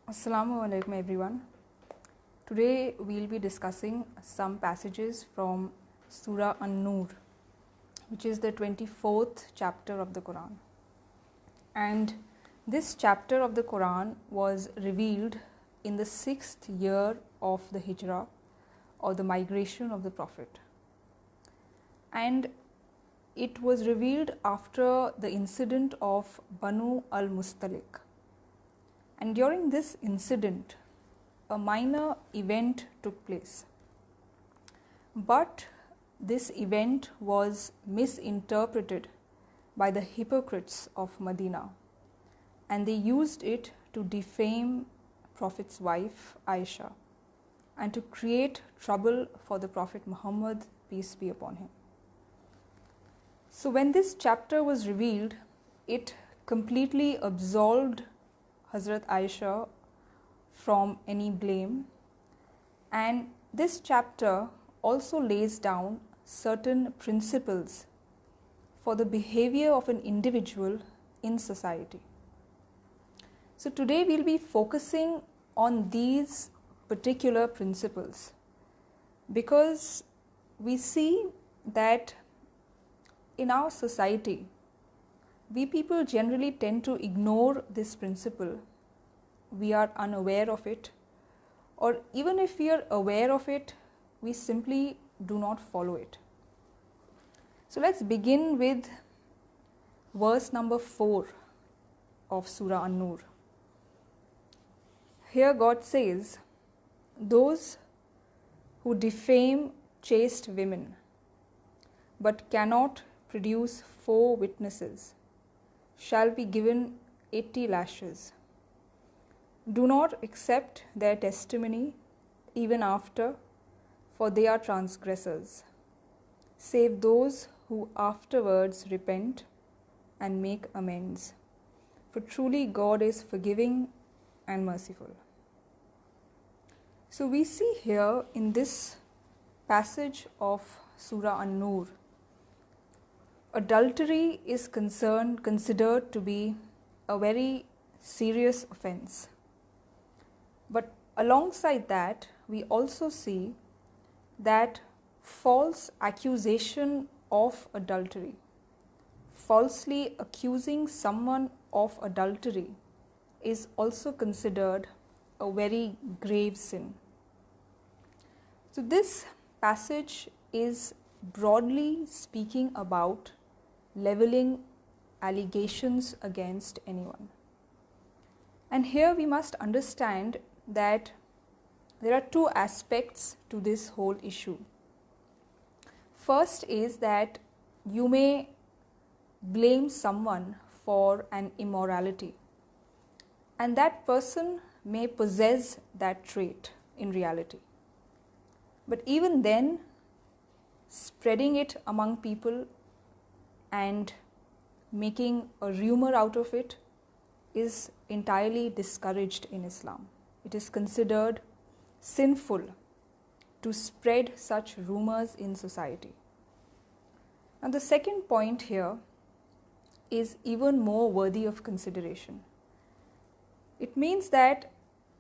Assalamu alaikum everyone. Today we'll be discussing some passages from Surah An-Nur, which is the 24th chapter of the Quran. And this chapter of the Quran was revealed in the 6th year of the Hijrah, or the migration of the Prophet. And it was revealed after the incident of Banu al-Mustalik. And during this incident, a minor event took place. But this event was misinterpreted by the hypocrites of Medina, and they used it to defame Prophet's wife Aisha and to create trouble for the Prophet Muhammad, peace be upon him. So when this chapter was revealed, it completely absolved Hazrat Aisha from any blame, and this chapter also lays down certain principles for the behavior of an individual in society. So today we'll be focusing on these particular principles because we see that in our society we people generally tend to ignore this principle. We are unaware of it, or even if we are aware of it, we simply do not follow it. So let's begin with verse number 4 of Surah An-Nur. Here God says, "Those who defame chaste women but cannot produce 4 witnesses shall be given 80 lashes. Do not accept their testimony even after, for they are transgressors, save those who afterwards repent and make amends. For truly God is forgiving and merciful." So we see here in this passage of Surah An-Nur, adultery is considered to be a very serious offense. But alongside that, we also see that false accusation of adultery, falsely accusing someone of adultery, is also considered a very grave sin. So this passage is broadly speaking about leveling allegations against anyone. And here we must understand that there are 2 aspects to this whole issue. First is that you may blame someone for an immorality, and that person may possess that trait in reality. But even then, spreading it among people and making a rumor out of it is entirely discouraged in Islam. It is considered sinful to spread such rumors in society. And the second point here is even more worthy of consideration. It means that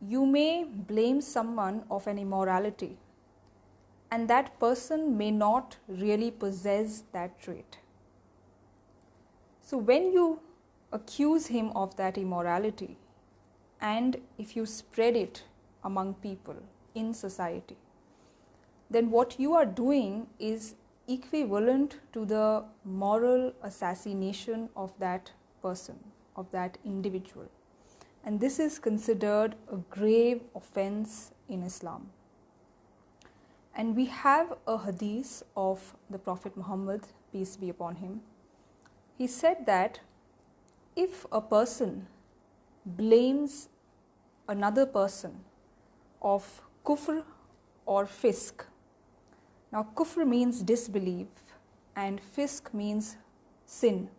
you may blame someone of an immorality, and that person may not really possess that trait. So when you accuse him of that immorality, and if you spread it among people in society, then what you are doing is equivalent to the moral assassination of that person, of that individual. And this is considered a grave offense in Islam. And we have a hadith of the Prophet Muhammad, peace be upon him. He said that if a person blames another person of kufr or fisk, now kufr means disbelief and fisk means sin.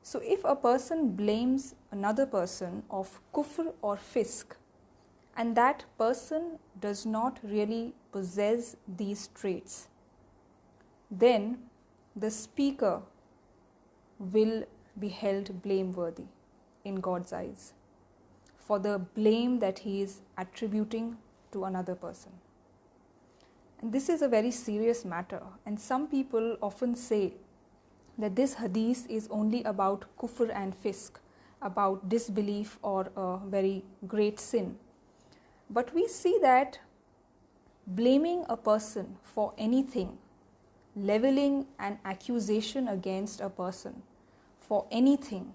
So if a person blames another person of kufr or fisk, and that person does not really possess these traits, then the speaker will be held blameworthy in God's eyes. for the blame that he is attributing to another person. And this is a very serious matter, and some people often say that this hadith is only about kufr and fisk, about disbelief or a very great sin. But we see that blaming a person for anything, leveling an accusation against a person for anything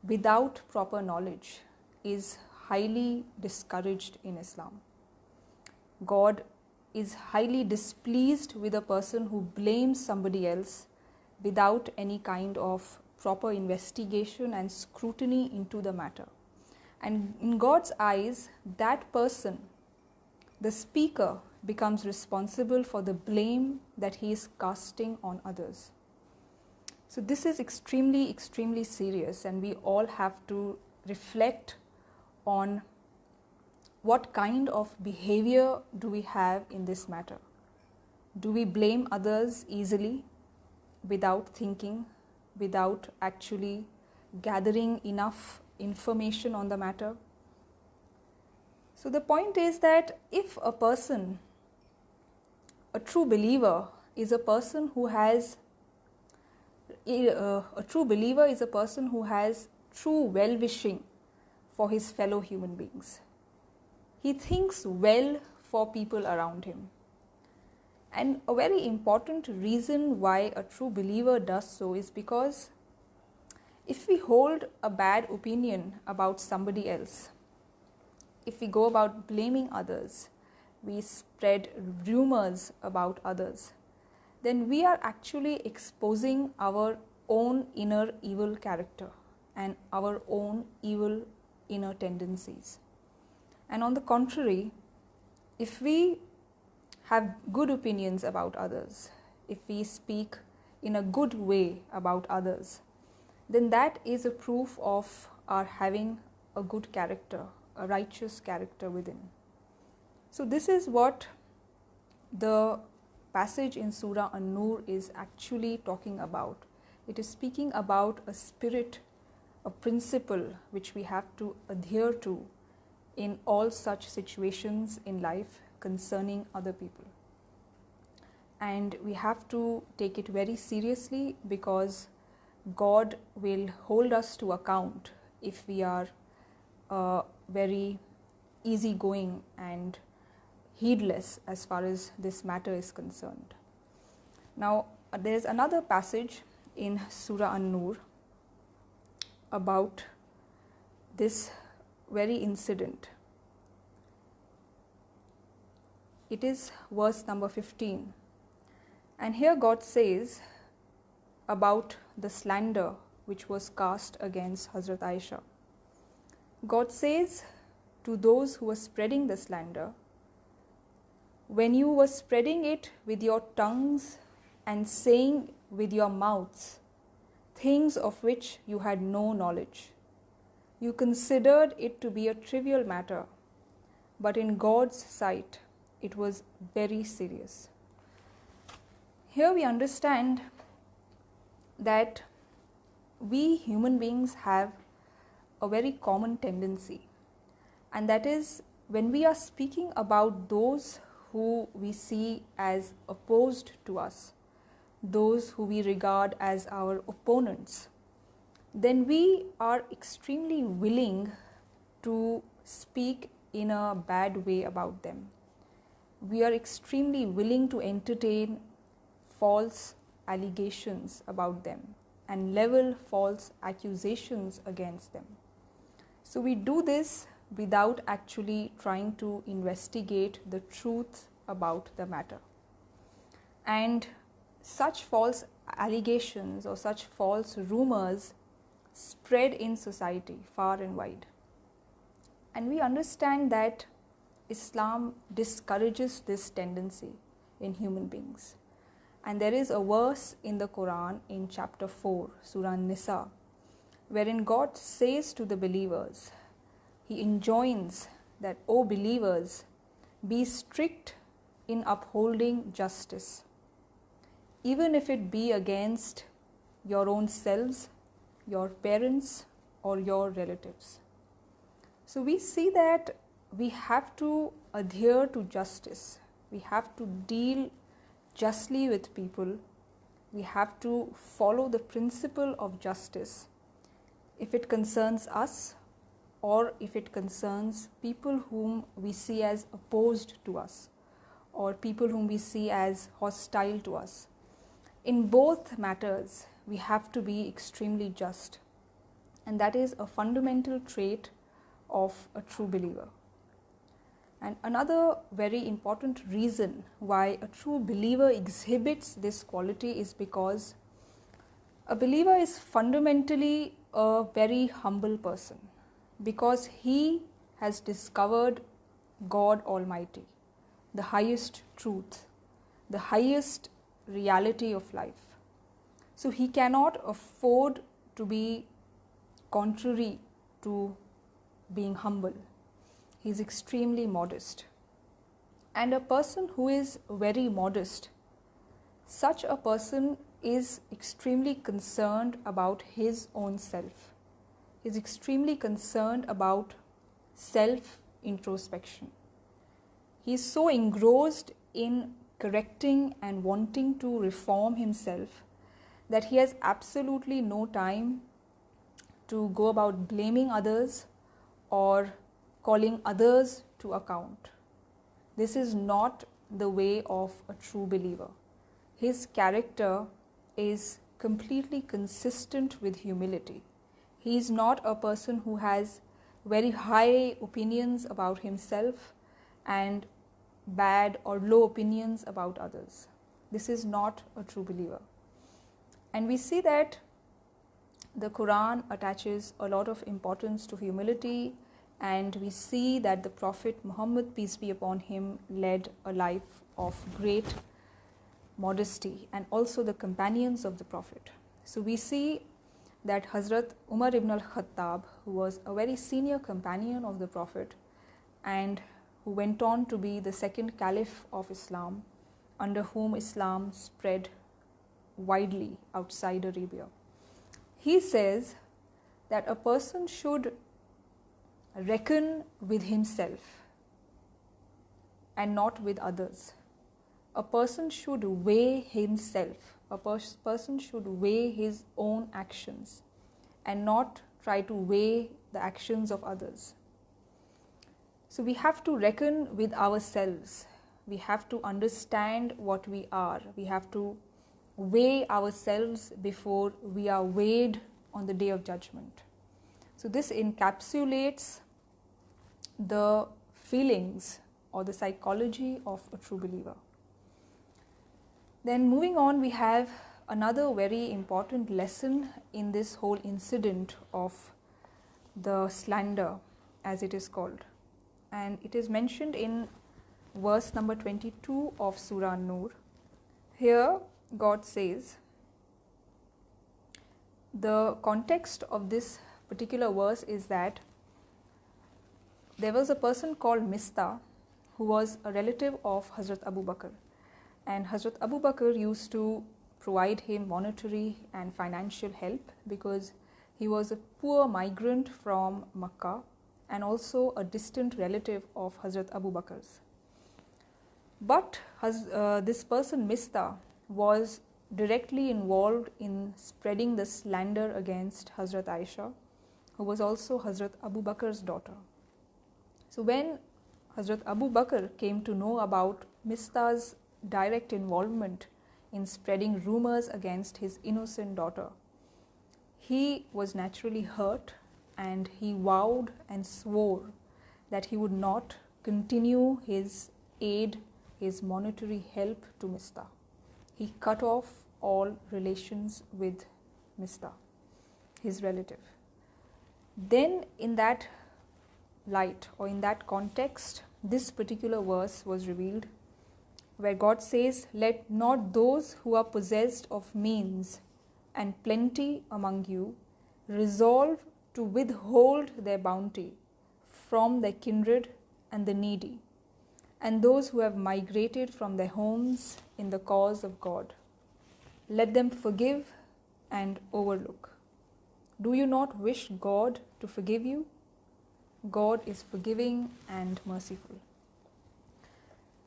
without proper knowledge is highly discouraged in Islam. God is highly displeased with a person who blames somebody else without any kind of proper investigation and scrutiny into the matter. And in God's eyes, that person, the speaker, becomes responsible for the blame that he is casting on others. So this is extremely, extremely serious, and we all have to reflect on what kind of behavior do we have in this matter. Do we blame others easily without thinking, without actually gathering enough information on the matter? So the point is that if a person, a true believer, is a person who has true well-wishing for his fellow human beings. He thinks well for people around him. And a very important reason why a true believer does so is because if we hold a bad opinion about somebody else, if we go about blaming others, we spread rumors about others, then we are actually exposing our own inner evil character and our own evil inner tendencies. And on the contrary, if we have good opinions about others, if we speak in a good way about others, then that is a proof of our having a good character, a righteous character within. So this is what the passage in Surah An-Nur is actually talking about. It is speaking about a spirit, a principle which we have to adhere to in all such situations in life concerning other people. And we have to take it very seriously, because God will hold us to account if we are very easygoing and heedless as far as this matter is concerned. Now, there is another passage in Surah An-Nur about this very incident. It is verse number 15. And here God says about the slander which was cast against Hazrat Aisha. God says to those who were spreading the slander, when you were spreading it with your tongues and saying with your mouths things of which you had no knowledge, you considered it to be a trivial matter, but in God's sight it was very serious. Here we understand that we human beings have a very common tendency, and that is when we are speaking about those who we see as opposed to us, those who we regard as our opponents, then we are extremely willing to speak in a bad way about them. We are extremely willing to entertain false allegations about them and level false accusations against them. So we do this without actually trying to investigate the truth about the matter. And such false allegations or such false rumors spread in society far and wide. And we understand that Islam discourages this tendency in human beings. And there is a verse in the Quran in chapter 4, Surah An-Nisa, wherein God says to the believers, He enjoins that, O believers, be strict in upholding justice, even if it be against your own selves, your parents, or your relatives. So we see that we have to adhere to justice. We have to deal justly with people. We have to follow the principle of justice if it concerns us or if it concerns people whom we see as opposed to us or people whom we see as hostile to us. In both matters, we have to be extremely just, and that is a fundamental trait of a true believer. And another very important reason why a true believer exhibits this quality is because a believer is fundamentally a very humble person, because he has discovered God Almighty, the highest truth, the highest reality of life. So he cannot afford to be contrary to being humble. He is extremely modest. And a person who is very modest, such a person is extremely concerned about his own self. He is extremely concerned about self-introspection. He is so engrossed in correcting and wanting to reform himself that he has absolutely no time to go about blaming others or calling others to account. This is not the way of a true believer. His character is completely consistent with humility. He is not a person who has very high opinions about himself and bad or low opinions about others. This is not a true believer. And we see that the Quran attaches a lot of importance to humility, and we see that the Prophet Muhammad, peace be upon him, led a life of great modesty, and also the companions of the Prophet. So we see that Hazrat Umar ibn al-Khattab, who was a very senior companion of the Prophet and who went on to be the second caliph of Islam, under whom Islam spread widely outside Arabia. He says that a person should reckon with himself and not with others. A person should weigh himself. A person should weigh his own actions and not try to weigh the actions of others. So we have to reckon with ourselves. We have to understand what we are. We have to weigh ourselves before we are weighed on the day of judgment. So this encapsulates the feelings or the psychology of a true believer. Then moving on, we have another very important lesson in this whole incident of the slander, as it is called. And it is mentioned in verse number 22 of Surah An-Nur. Here God says, the context of this particular verse is that there was a person called Mistah who was a relative of Hazrat Abu Bakr, and Hazrat Abu Bakr used to provide him monetary and financial help because he was a poor migrant from Makkah and also a distant relative of Hazrat Abu Bakr's. But this person Mistah was directly involved in spreading the slander against Hazrat Aisha, who was also Hazrat Abu Bakr's daughter. So when Hazrat Abu Bakr came to know about Mistah's direct involvement in spreading rumors against his innocent daughter, he was naturally hurt, and he vowed and swore that he would not continue his aid, his monetary help to Mistah. He cut off all relations with Mistah, his relative. Then in that light or in that context, this particular verse was revealed where God says, "Let not those who are possessed of means and plenty among you resolve to withhold their bounty from their kindred and the needy, and those who have migrated from their homes in the cause of God. Let them forgive and overlook. Do you not wish God to forgive you? God is forgiving and merciful.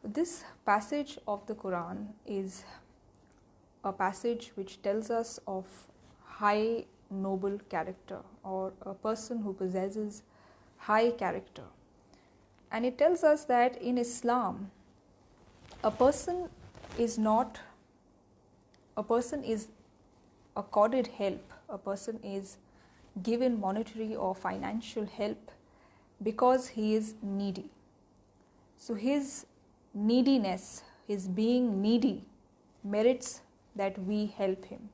This passage of the Quran is a passage which tells us of high noble character, or a person who possesses high character. And it tells us that in Islam, a person is accorded help, a person is given monetary or financial help because he is needy. So his neediness, his being needy, merits that we help him.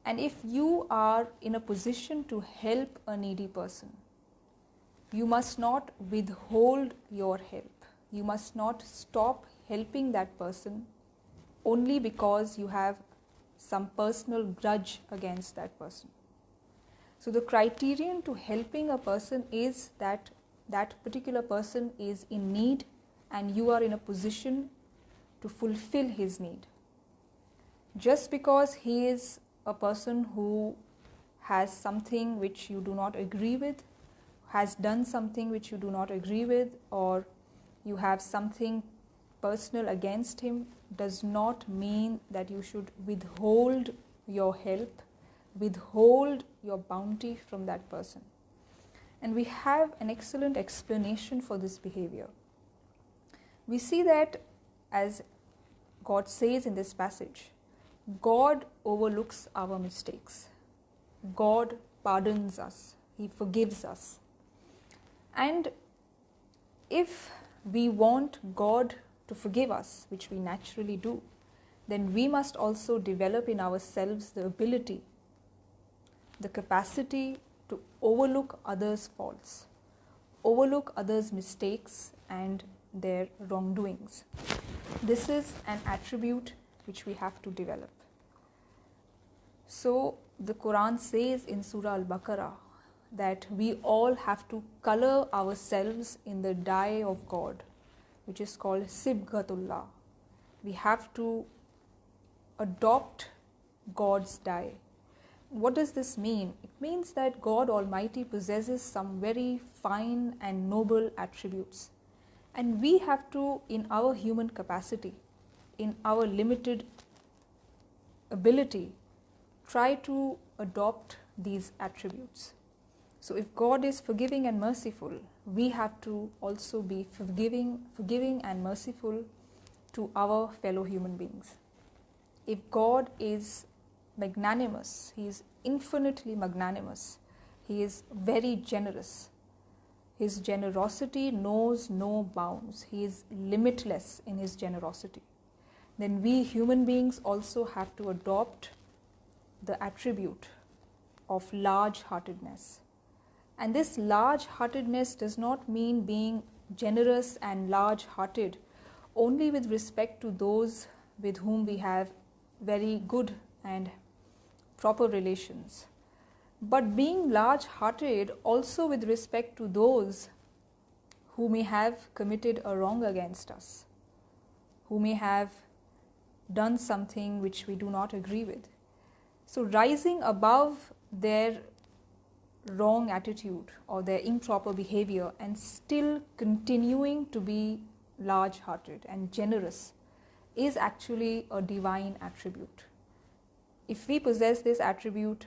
And if you are in a position to help a needy person, you must not withhold your help. You must not stop helping that person only because you have some personal grudge against that person. So the criterion to helping a person is that that particular person is in need and you are in a position to fulfill his need. Just because he is a person who has something which you do not agree with, has done something which you do not agree with, or you have something personal against him, does not mean that you should withhold your help, withhold your bounty from that person. And we have an excellent explanation for this behavior. We see that, as God says in this passage, God overlooks our mistakes. God pardons us. He forgives us. And if we want God to forgive us, which we naturally do, then we must also develop in ourselves the ability, the capacity to overlook others' faults, overlook others' mistakes and their wrongdoings. This is an attribute which we have to develop. So the Quran says in Surah Al-Baqarah that we all have to color ourselves in the dye of God, which is called Sibghatullah. We have to adopt God's dye. What does this mean? It means that God Almighty possesses some very fine and noble attributes. And we have to, in our human capacity, in our limited ability, try to adopt these attributes. So if God is forgiving and merciful, we have to also be forgiving and merciful to our fellow human beings. If God is magnanimous, He is infinitely magnanimous, He is very generous. His generosity knows no bounds. He is limitless in His generosity. Then we human beings also have to adopt the attribute of large-heartedness. And this large-heartedness does not mean being generous and large-hearted only with respect to those with whom we have very good and proper relations, but being large-hearted also with respect to those who may have committed a wrong against us, who may have done something which we do not agree with. So rising above their wrong attitude or their improper behavior and still continuing to be large-hearted and generous is actually a divine attribute. If we possess this attribute,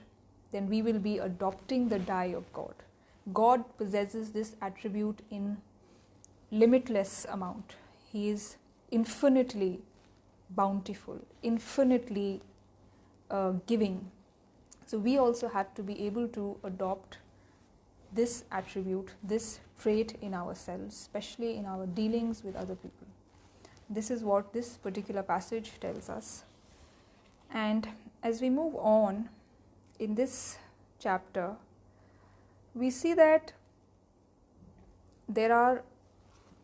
then we will be adopting the dye of God. God possesses this attribute in limitless amount. He is infinitely bountiful, infinitely giving. So we also have to be able to adopt this attribute, this trait in ourselves, especially in our dealings with other people. This is what this particular passage tells us. And as we move on in this chapter, we see that there are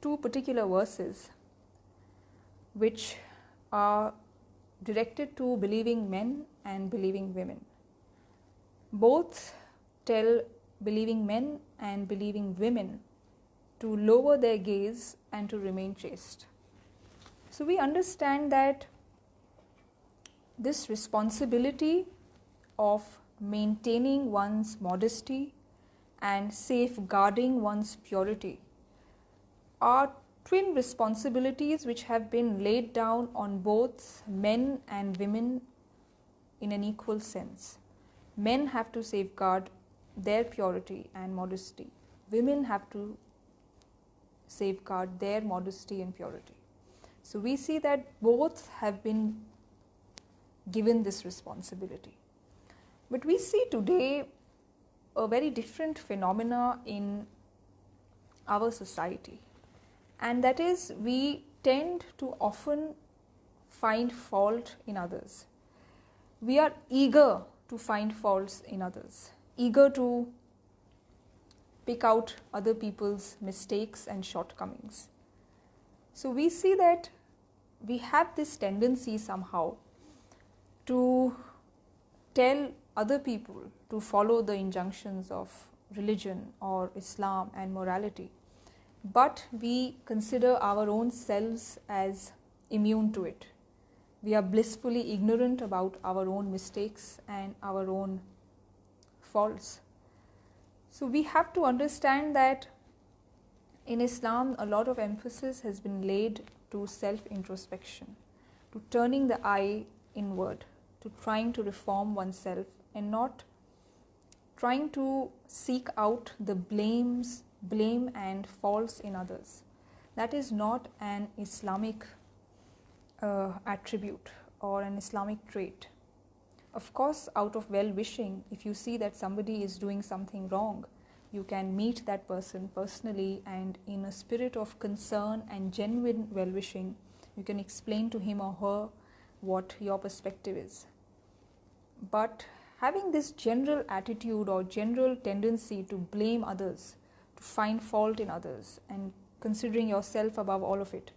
two particular verses which are directed to believing men and believing women. Both tell believing men and believing women to lower their gaze and to remain chaste. So we understand that this responsibility of maintaining one's modesty and safeguarding one's purity are twin responsibilities which have been laid down on both men and women in an equal sense. Men have to safeguard their purity and modesty. Women have to safeguard their modesty and purity. So we see that both have been given this responsibility. But we see today a very different phenomena in our society, and that is we tend to often find fault in others. We are eager to find faults in others, eager to pick out other people's mistakes and shortcomings. So we see that we have this tendency somehow to tell other people to follow the injunctions of religion or Islam and morality, but we consider our own selves as immune to it. We are blissfully ignorant about our own mistakes and our own faults. So we have to understand that in Islam, a lot of emphasis has been laid to self-introspection, to turning the eye inward, to trying to reform oneself and not trying to seek out the blame and faults in others. That is not an Islamic attribute or an Islamic trait. Of course, out of well-wishing, if you see that somebody is doing something wrong, you can meet that person personally and in a spirit of concern and genuine well-wishing, you can explain to him or her what your perspective is. But having this general attitude or general tendency to blame others, to find fault in others and considering yourself above all of it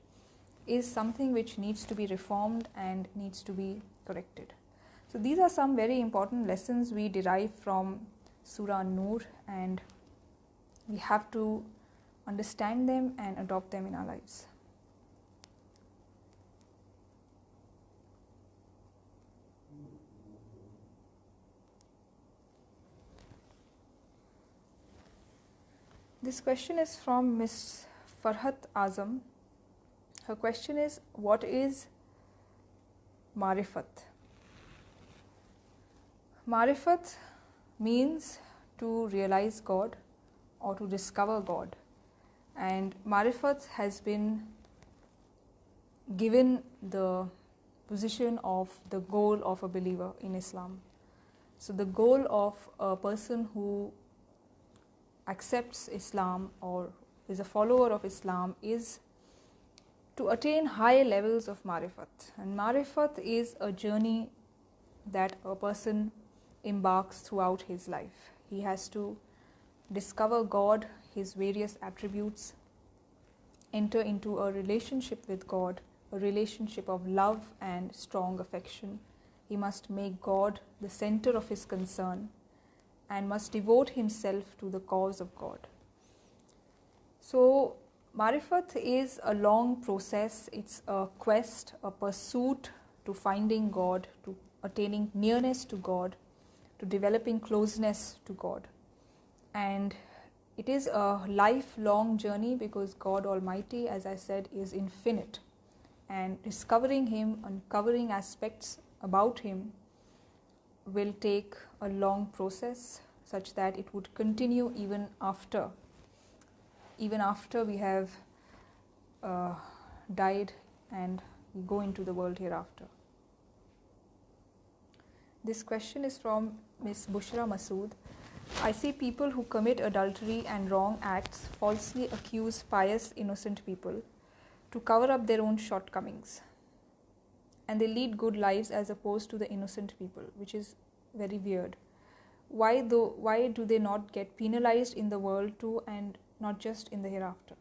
is something which needs to be reformed and needs to be corrected. So these are some very important lessons we derive from Surah An-Nur, and we have to understand them and adopt them in our lives. This question is from Ms. Farhat Azam. Her question is, what is Marifat? Marifat means to realize God or to discover God, and Marifat has been given the position of the goal of a believer in Islam. So the goal of a person who accepts Islam or is a follower of Islam is to attain high levels of Marifat. And Marifat is a journey that a person embarks throughout his life. He has to discover God, His various attributes, enter into a relationship with God, a relationship of love and strong affection. He must make God the center of his concern and must devote himself to the cause of God. So Marifat is a long process. It's a quest, a pursuit to finding God, to attaining nearness to God, to developing closeness to God. And it is a lifelong journey because God Almighty, as I said, is infinite. And discovering Him, uncovering aspects about Him will take a long process such that it would continue even after we have died and we go into the world hereafter. This question is from Ms. Bushra Masood. I see people who commit adultery and wrong acts falsely accuse pious, innocent people to cover up their own shortcomings, and they lead good lives as opposed to the innocent people, which is very weird. Why do they not get penalized in the world too and not just in the hereafter?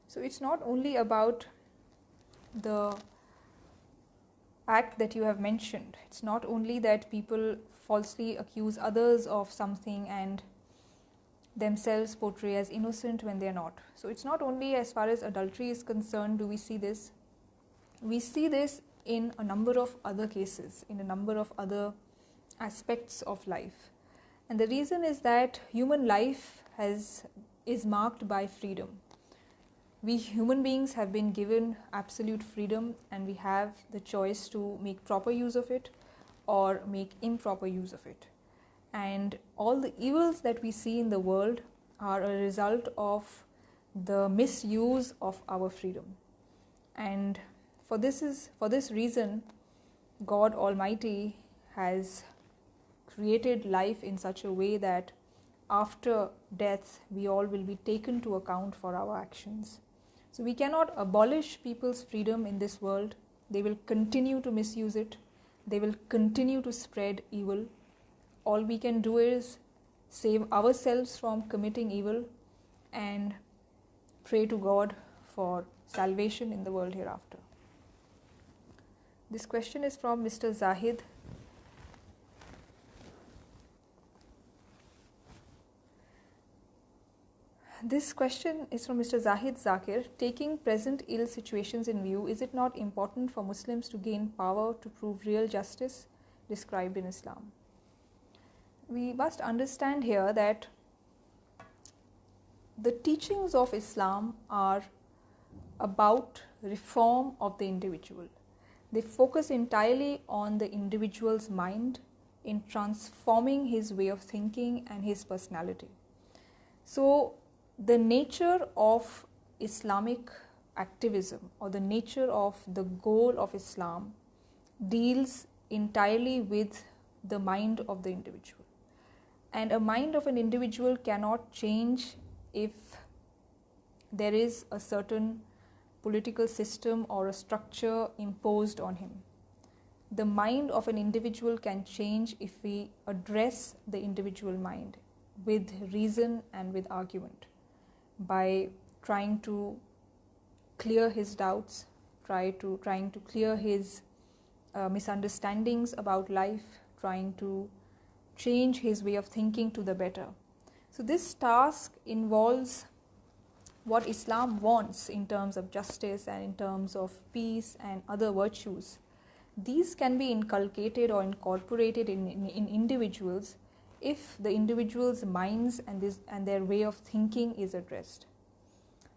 So it's not only about the act that you have mentioned. It's not only that people falsely accuse others of something and themselves portray as innocent when they are not. So it's not only as far as adultery is concerned do we see this. We see this in a number of other cases, in a number of other aspects of life. And the reason is that human life is marked by freedom. We human beings have been given absolute freedom, and we have the choice to make proper use of it or make improper use of it. And all the evils that we see in the world are a result of the misuse of our freedom. And for this reason, God Almighty has created life in such a way that after death we all will be taken to account for our actions. So we cannot abolish people's freedom in this world. They will continue to misuse it. They will continue to spread evil. All we can do is save ourselves from committing evil and pray to God for salvation in the world hereafter. This question is from Mr. Zahid. This question is from Mr. Zahid Zakir. Taking present ill situations in view, is it not important for Muslims to gain power to prove real justice described in Islam? We must understand here that the teachings of Islam are about reform of the individual. They focus entirely on the individual's mind in transforming his way of thinking and his personality. So, the nature of Islamic activism, or the nature of the goal of Islam, deals entirely with the mind of the individual. And a mind of an individual cannot change if there is a certain political system or a structure imposed on him. The mind of an individual can change if we address the individual mind with reason and with argument, by trying to clear his doubts, trying to clear his misunderstandings about life, trying to change his way of thinking to the better. So this task involves what Islam wants in terms of justice and in terms of peace and other virtues. These can be inculcated or incorporated in individuals if the individual's minds and their way of thinking is addressed.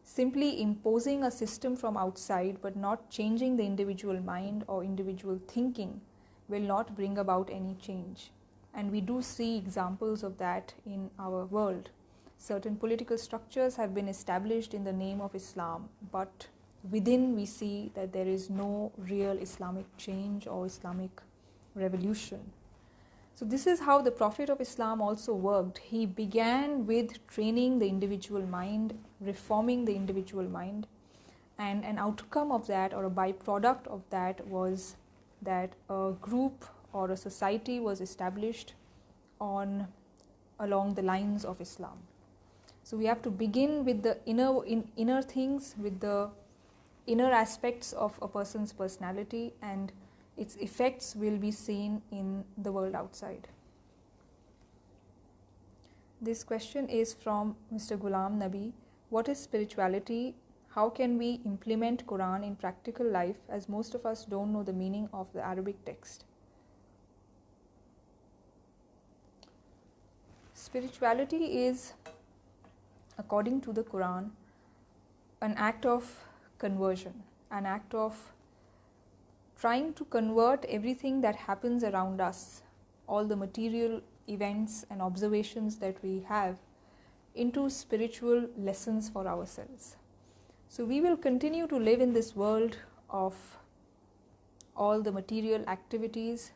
Simply imposing a system from outside but not changing the individual mind or individual thinking will not bring about any change. And we do see examples of that in our world. Certain political structures have been established in the name of Islam, but within we see that there is no real Islamic change or Islamic revolution. So this is how the Prophet of Islam also worked. He began with training the individual mind, reforming the individual mind, and an outcome of that, or a byproduct of that, was that a group or a society was established along the lines of Islam. So we have to begin with the inner things, with the inner aspects of a person's personality, and its effects will be seen in the world outside. This question is from Mr. Ghulam Nabi. What is spirituality? How can we implement Quran in practical life, as most of us don't know the meaning of the Arabic text? Spirituality is, according to the Quran, an act of conversion, an act of trying to convert everything that happens around us, all the material events and observations that we have, into spiritual lessons for ourselves. So we will continue to live in this world of all the material activities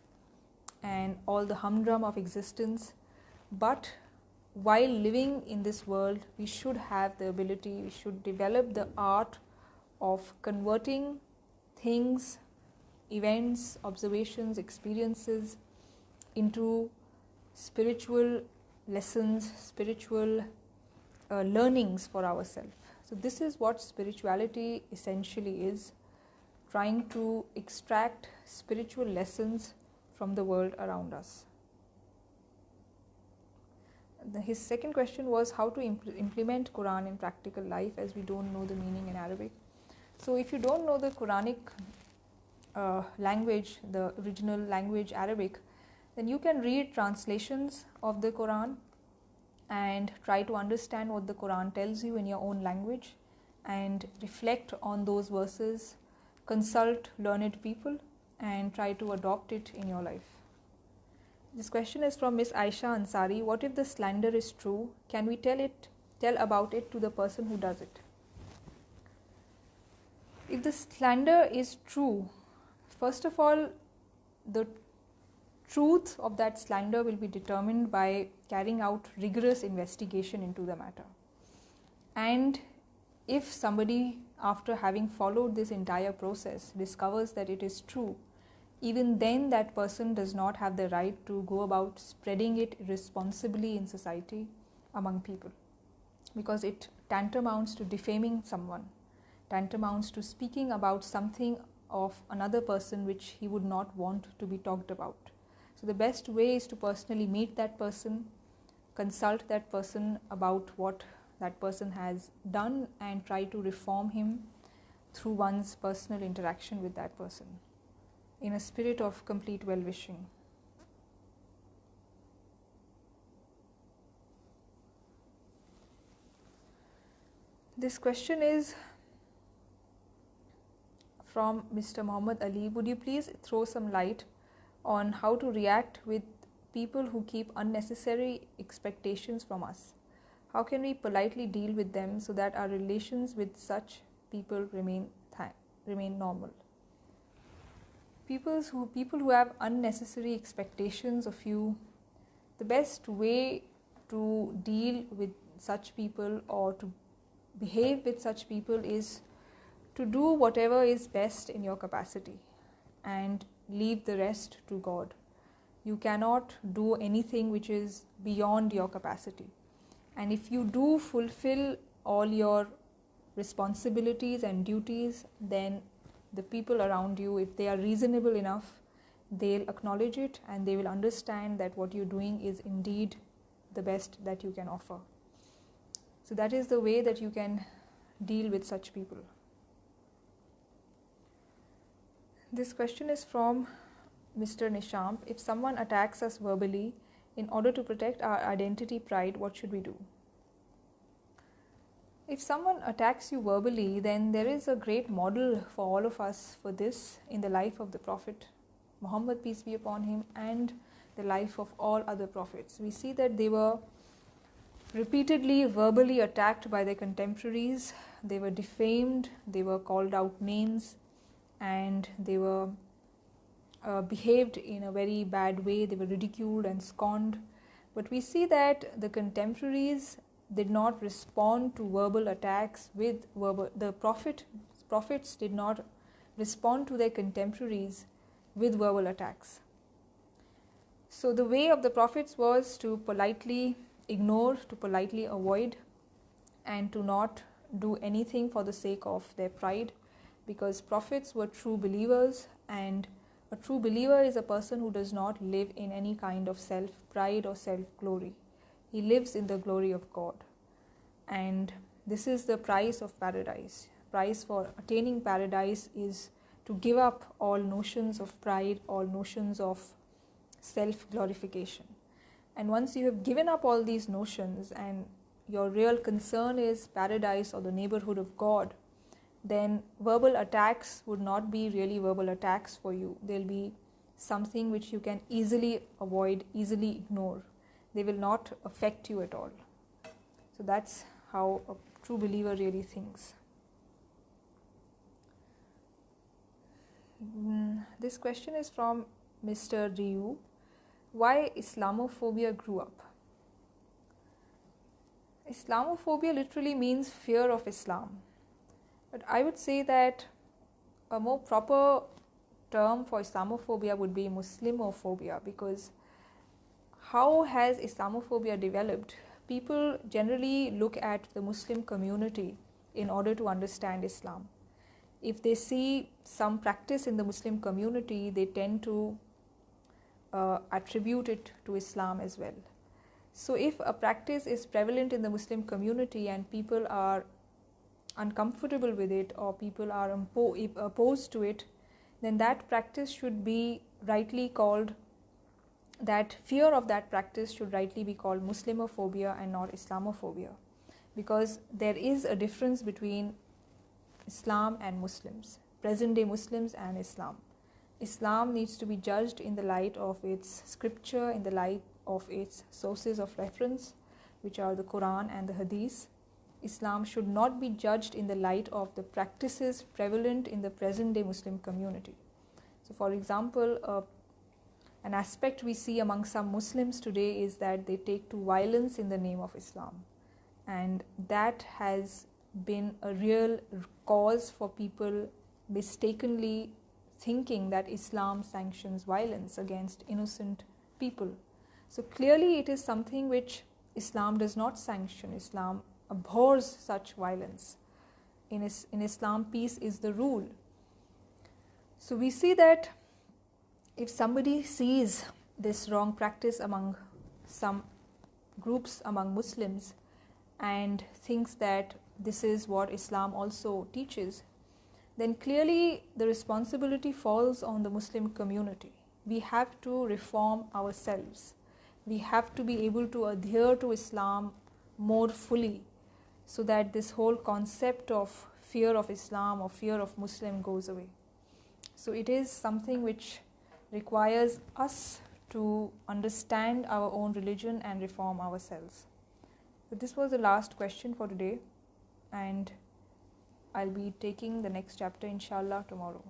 and all the humdrum of existence, but while living in this world, we should have the ability, we should develop the art of converting things, events, observations, experiences into spiritual lessons, spiritual learnings for ourselves. So this is what spirituality essentially is, trying to extract spiritual lessons from the world around us. His second question was how to implement Quran in practical life, as we don't know the meaning in Arabic. So if you don't know the Quranic language, the original language Arabic, then you can read translations of the Quran and try to understand what the Quran tells you in your own language and reflect on those verses, consult learned people and try to adopt it in your life. This question is from Miss Aisha Ansari. What if the slander is true? Can we tell about it to the person who does it? If the slander is true, first of all, the truth of that slander will be determined by carrying out rigorous investigation into the matter. And if somebody, after having followed this entire process, discovers that it is true, even then that person does not have the right to go about spreading it irresponsibly in society among people, because it tantamounts to defaming someone, tantamounts to speaking about something of another person which he would not want to be talked about. So the best way is to personally meet that person, consult that person about what that person has done and try to reform him through one's personal interaction with that person in a spirit of complete well-wishing. This question is from Mr. Muhammad Ali. Would you please throw some light on how to react with people who keep unnecessary expectations from us? How can we politely deal with them so that our relations with such people remain normal? People who have unnecessary expectations of you, the best way to deal with such people or to behave with such people is to do whatever is best in your capacity and leave the rest to God. You cannot do anything which is beyond your capacity. And if you do fulfill all your responsibilities and duties, then the people around you, if they are reasonable enough, they'll acknowledge it and they will understand that what you're doing is indeed the best that you can offer. So that is the way that you can deal with such people. This question is from Mr. Nishamp. If someone attacks us verbally, in order to protect our identity pride, what should we do? If someone attacks you verbally, then there is a great model for all of us for this in the life of the Prophet Muhammad, peace be upon him, and the life of all other prophets. We see that they were repeatedly verbally attacked by their contemporaries. They were defamed, they were called out names, and they were behaved in a very bad way. They were ridiculed and scorned. But we see that the contemporaries did not respond to verbal attacks with verbal. The prophets did not respond to their contemporaries with verbal attacks. So the way of the prophets was to politely ignore, to politely avoid, and to not do anything for the sake of their pride, because prophets were true believers, and a true believer is a person who does not live in any kind of self-pride or self-glory. He lives in the glory of God. And this is the price of paradise. Price for attaining paradise is to give up all notions of pride, all notions of self-glorification. And once you have given up all these notions and your real concern is paradise or the neighborhood of God, then verbal attacks would not be really verbal attacks for you. They'll be something which you can easily avoid, easily ignore. They will not affect you at all. So that's how a true believer really thinks. This question is from Mr. Ryu. Why Islamophobia grew up? Islamophobia literally means fear of Islam. But I would say that a more proper term for Islamophobia would be Muslimophobia, because how has Islamophobia developed? People generally look at the Muslim community in order to understand Islam. If they see some practice in the Muslim community, they tend to attribute it to Islam as well. So if a practice is prevalent in the Muslim community and people are uncomfortable with it, or people are opposed to it, then that practice should be rightly called that fear of that practice should rightly be called Muslimophobia and not Islamophobia, because there is a difference between Islam and Muslims, present day Muslims and Islam. Islam needs to be judged in the light of its scripture, in the light of its sources of reference, which are the Quran and the Hadith. Islam should not be judged in the light of the practices prevalent in the present day Muslim community. So, for example, an aspect we see among some Muslims today is that they take to violence in the name of Islam, and that has been a real cause for people mistakenly thinking that Islam sanctions violence against innocent people. So clearly it is something which Islam does not sanction. Islam abhors such violence. In Islam, peace is the rule. So we see that if somebody sees this wrong practice among some groups among Muslims and thinks that this is what Islam also teaches, then clearly the responsibility falls on the Muslim community. We have to reform ourselves. We have to be able to adhere to Islam more fully, so that this whole concept of fear of Islam or fear of Muslim goes away. So it is something which requires us to understand our own religion and reform ourselves. So this was the last question for today, and I'll be taking the next chapter inshallah tomorrow.